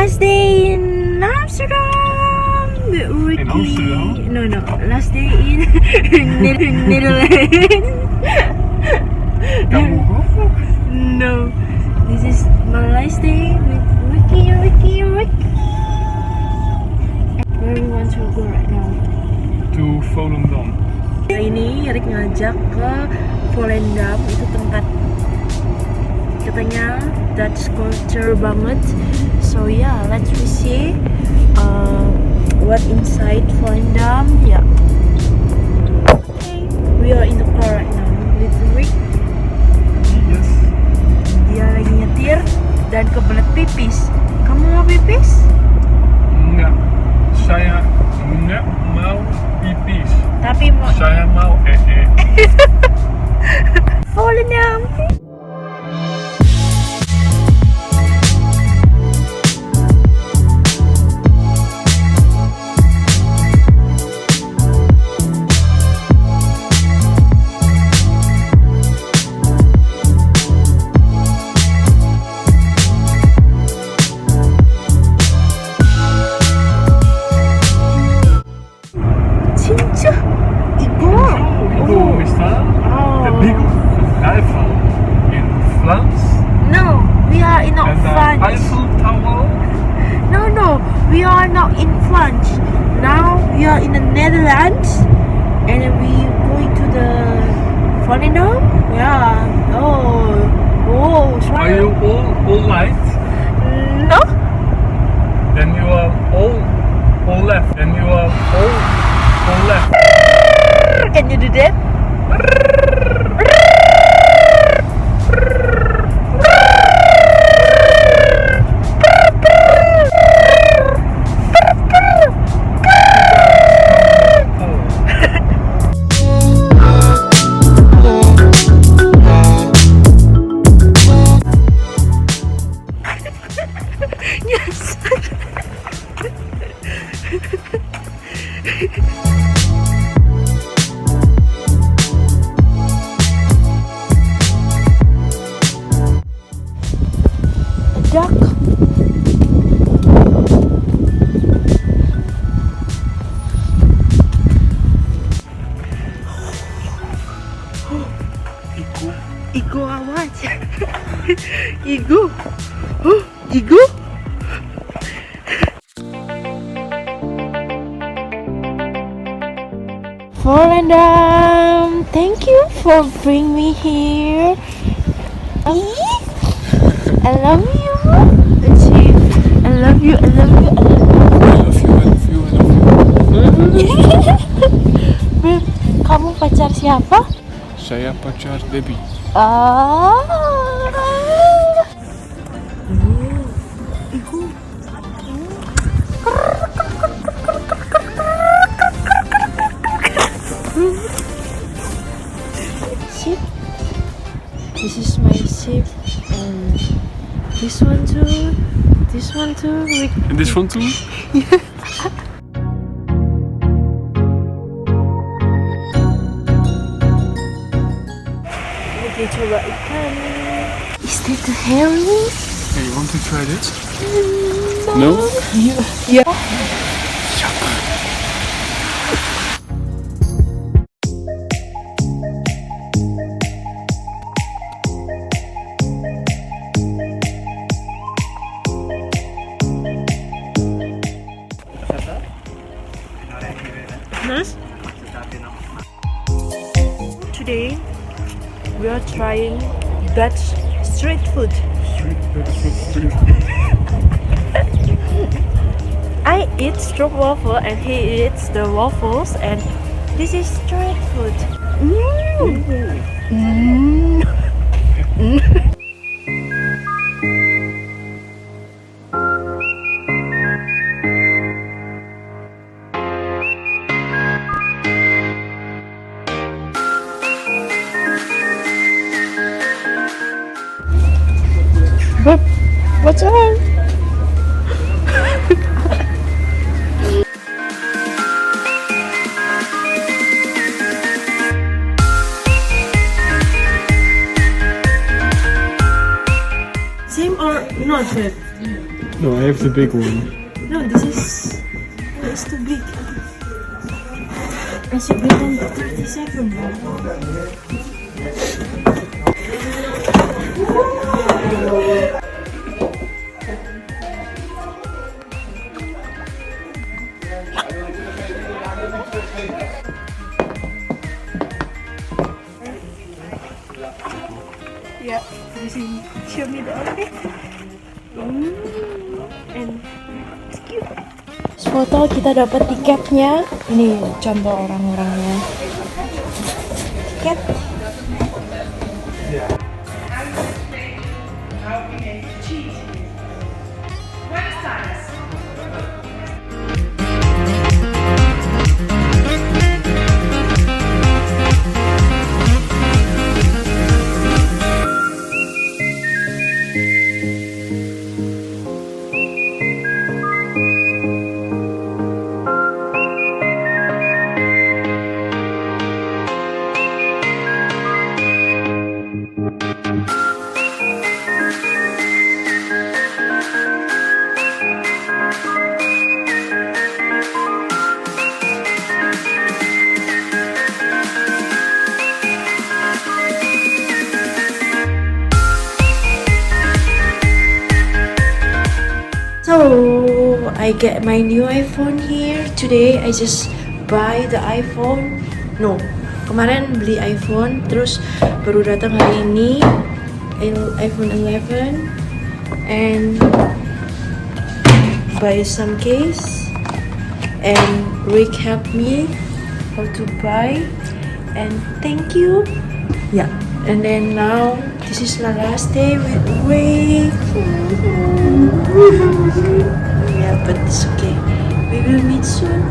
last day in Amsterdam. In Amsterdam? No, last day in Netherlands. Kamu go? No, this is my last day with Ricky. Where we want to go right now? To Volendam. Hari ini Rick ngajak ke Volendam, itu tempat katanya Dutch culture banget. So yeah, let's see what inside Volendam. Yeah. Okay, we are in the car right now with Rick. Yes. Dia lagi nyetir dan kebelet pipis. Kamu mau pipis? Enggak. Saya enggak mau pipis. Tapi mau. Saya mau Volendam. We are not in France. Now we are in the Netherlands, and then we going to the Volendam. Yeah. Oh. Are you all right? No. Then you are all left. Then you are all left. Can you do that? Yes. A duck. Igu apa aja? Igu. Igu. Volendam, thank you for bringing me here. I love you. I love you. Beb, kamu pacar siapa? Saya pacar Debbie. Sheep. This is my sheep, and this one too. And this one too? Oke, coba ikan. Is that the herring? Hey, you want to try this? No? Yeah. Today we are trying Dutch street food. I eat stroopwafel and he eats the waffles, and this is street food. But what's wrong? Same or not, Fred? No, I have the big one. No, this is too big. I should be on 37. Yeah, this is show me the outfit. And it's cute. Foto kita dapat tiketnya. Ini contoh orang-orangnya. Tiket. So I get my new iPhone here today. I just buy the iPhone. No, kemarin beli iPhone, terus baru datang hari ini iPhone 11 and buy some case. And Rick helped me how to buy. And thank you. Yeah. And then now this is my last day with Rick. Yeah, but it's okay. We will meet soon.